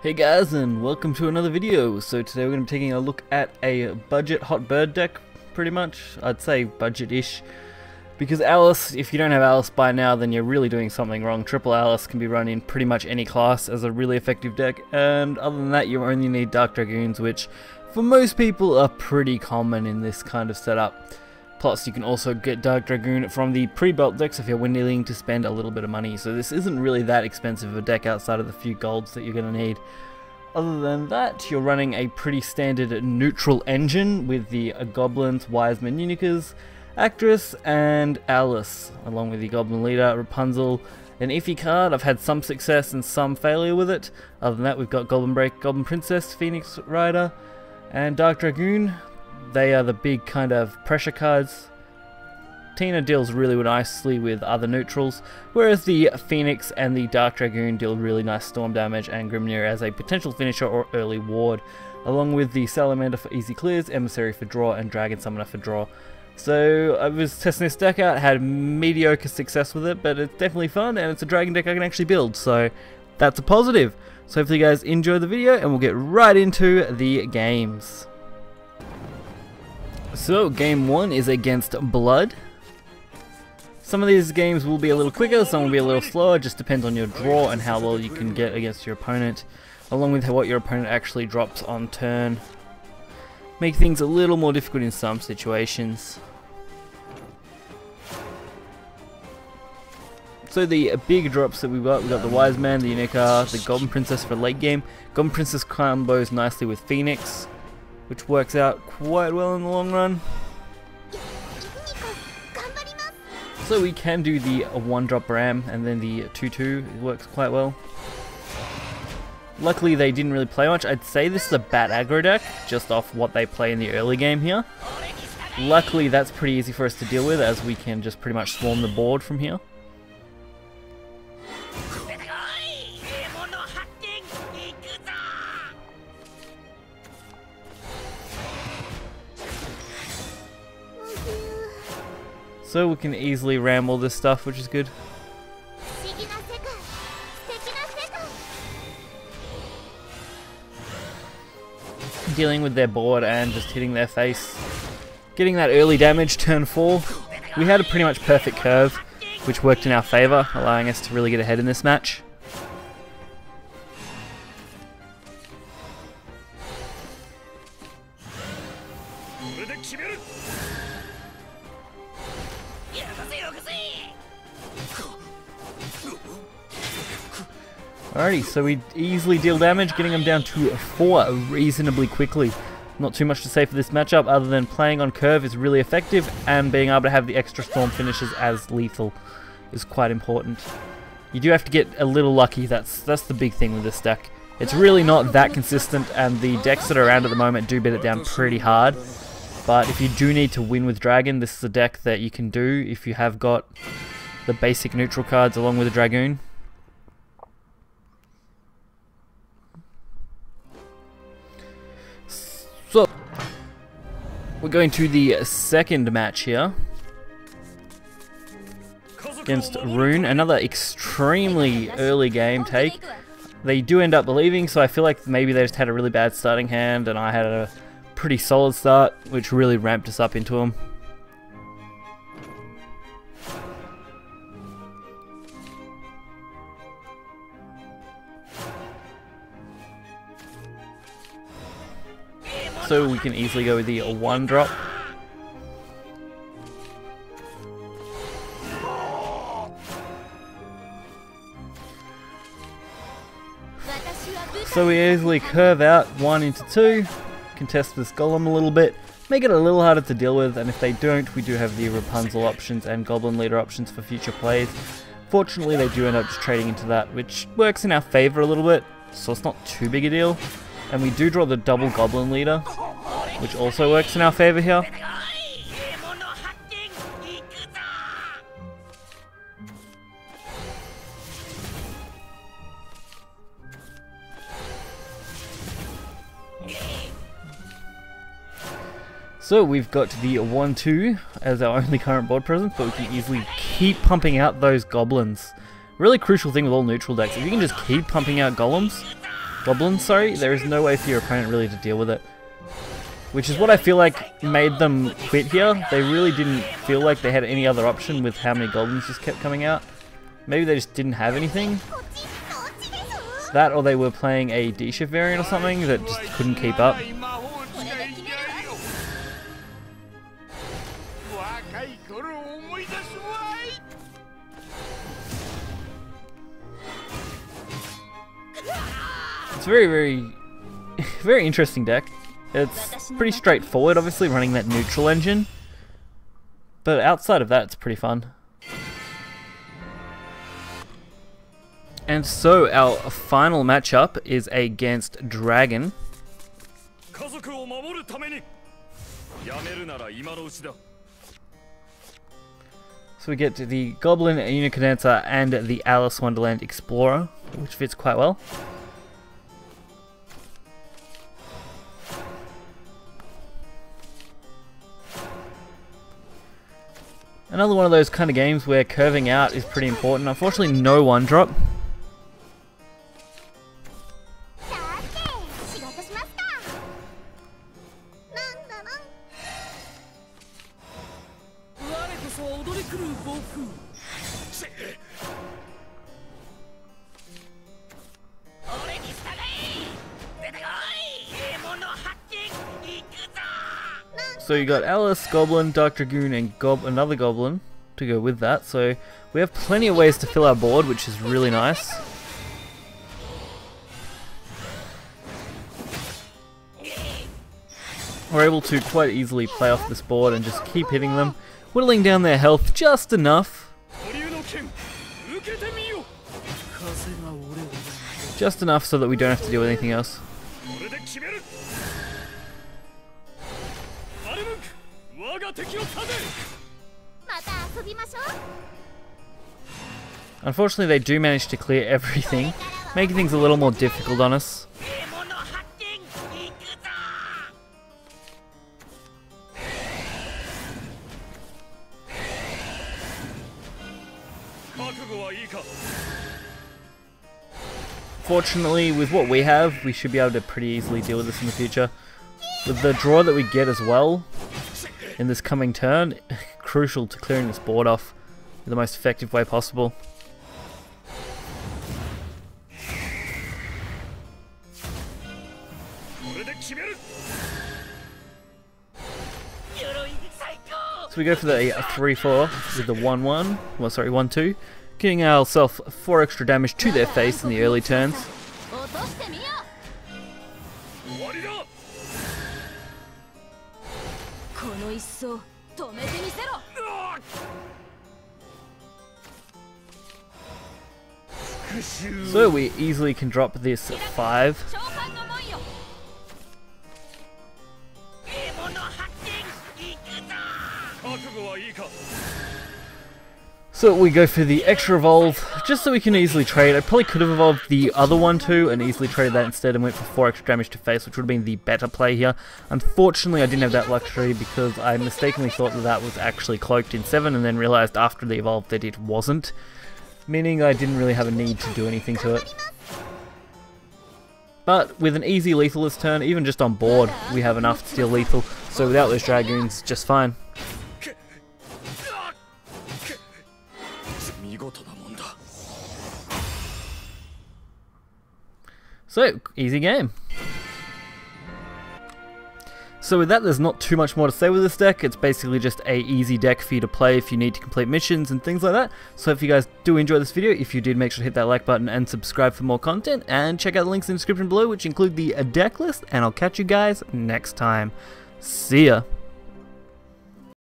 Hey guys, and welcome to another video. So today we're going to be taking a look at a budget hot bird deck, pretty much. I'd say budget-ish. Because Alice, if you don't have Alice by now, then you're really doing something wrong. Triple Alice can be run in pretty much any class as a really effective deck. And other than that, you only need Dark Dragoons, which for most people are pretty common in this kind of setup. Plus, you can also get Dark Dragoon from the pre-built decks if you're willing to spend a little bit of money. So this isn't really that expensive of a deck outside of the few golds that you're going to need. Other than that, you're running a pretty standard neutral engine with the Goblins, Wiseman, Unikas, Actress, and Alice, along with the Goblin Leader, Rapunzel. An iffy card, I've had some success and some failure with it. Other than that, we've got Goblin Break, Goblin Princess, Phoenix Rider, and Dark Dragoon. They are the big kind of pressure cards. Tina deals really nicely with other neutrals, whereas the Phoenix and the Dark Dragoon deal really nice storm damage and Grimnir as a potential finisher or early ward, along with the Salamander for easy clears, Emissary for draw, and Dragon Summoner for draw. So I was testing this deck out, had mediocre success with it, but it's definitely fun and it's a dragon deck I can actually build, so that's a positive. So hopefully you guys enjoy the video and we'll get right into the games. So, game 1 is against Blood. Some of these games will be a little quicker, some will be a little slower, just depends on your draw and how well you can get against your opponent, along with what your opponent actually drops on turn. Make things a little more difficult in some situations. So the big drops that we've got the Wise Man, the Unica, the Goblin Princess for late game. Goblin Princess combos nicely with Phoenix, which works out quite well in the long run. So we can do the 1-drop Ram and then the 2-2, it works quite well. Luckily they didn't really play much. I'd say this is a bad aggro deck, just off what they play in the early game here. Luckily that's pretty easy for us to deal with, as we can just pretty much swarm the board from here. So we can easily ram all this stuff, which is good. Dealing with their board and just hitting their face. Getting that early damage, turn 4. We had a pretty much perfect curve, which worked in our favour, allowing us to really get ahead in this match. Alrighty, so we easily deal damage, getting them down to 4 reasonably quickly. Not too much to say for this matchup, other than playing on curve is really effective, and being able to have the extra storm finishes as lethal is quite important. You do have to get a little lucky, that's the big thing with this deck. It's really not that consistent, and the decks that are around at the moment do beat it down pretty hard. But if you do need to win with Dragon, this is a deck that you can do if you have got the basic neutral cards along with the Dragoon. So, we're going to the second match here against Rune, another extremely early game take. They do end up believing, so I feel like maybe they just had a really bad starting hand and I had a pretty solid start, which really ramped us up into them. So we can easily go with the 1-drop. So we easily curve out 1 into 2, contest this Golem a little bit, make it a little harder to deal with, and if they don't, we do have the Rapunzel options and Goblin Leader options for future plays. Fortunately, they do end up just trading into that, which works in our favour a little bit, so it's not too big a deal. And we do draw the double Goblin Leader, which also works in our favour here. So we've got the 1-2 as our only current board presence, but we can easily keep pumping out those goblins. Really crucial thing with all neutral decks, if you can just keep pumping out golems, goblins, sorry, there is no way for your opponent really to deal with it. Which is what I feel like made them quit here. They really didn't feel like they had any other option with how many goblins just kept coming out. Maybe they just didn't have anything. That, or they were playing a D-shift variant or something that just couldn't keep up. It's very interesting deck. It's pretty straightforward, obviously, running that neutral engine. But outside of that, it's pretty fun. And so, our final matchup is against Dragon. So we get the Goblin Unicondenser and the Alice Wonderland Explorer, which fits quite well. Another one of those kind of games where curving out is pretty important. Unfortunately, no one drop. So you got Alice, Goblin, Dark Dragoon, and another Goblin to go with that. So we have plenty of ways to fill our board, which is really nice. We're able to quite easily play off this board and just keep hitting them, whittling down their health just enough. Just enough so that we don't have to deal with anything else. Unfortunately, they do manage to clear everything, making things a little more difficult on us. Fortunately, with what we have, we should be able to pretty easily deal with this in the future. With the draw that we get as well in this coming turn, crucial to clearing this board off in the most effective way possible. So we go for the 3-4 with the 1-1, well sorry 1-2, giving ourselves 4 extra damage to their face in the early turns. So we easily can drop this 5. So we go for the extra evolve, just so we can easily trade. I probably could have evolved the other one too, and easily traded that instead and went for 4 extra damage to face, which would have been the better play here. Unfortunately, I didn't have that luxury because I mistakenly thought that that was actually cloaked in 7, and then realized after the evolve that it wasn't. Meaning I didn't really have a need to do anything to it. But with an easy lethal this turn, even just on board, we have enough to deal lethal, so without those Dragoons, just fine. So, easy game. So with that, there's not too much more to say with this deck. It's basically just a easy deck for you to play if you need to complete missions and things like that. So if you guys do enjoy this video, if you did, make sure to hit that like button and subscribe for more content. And check out the links in the description below, which include the deck list. And I'll catch you guys next time. See ya.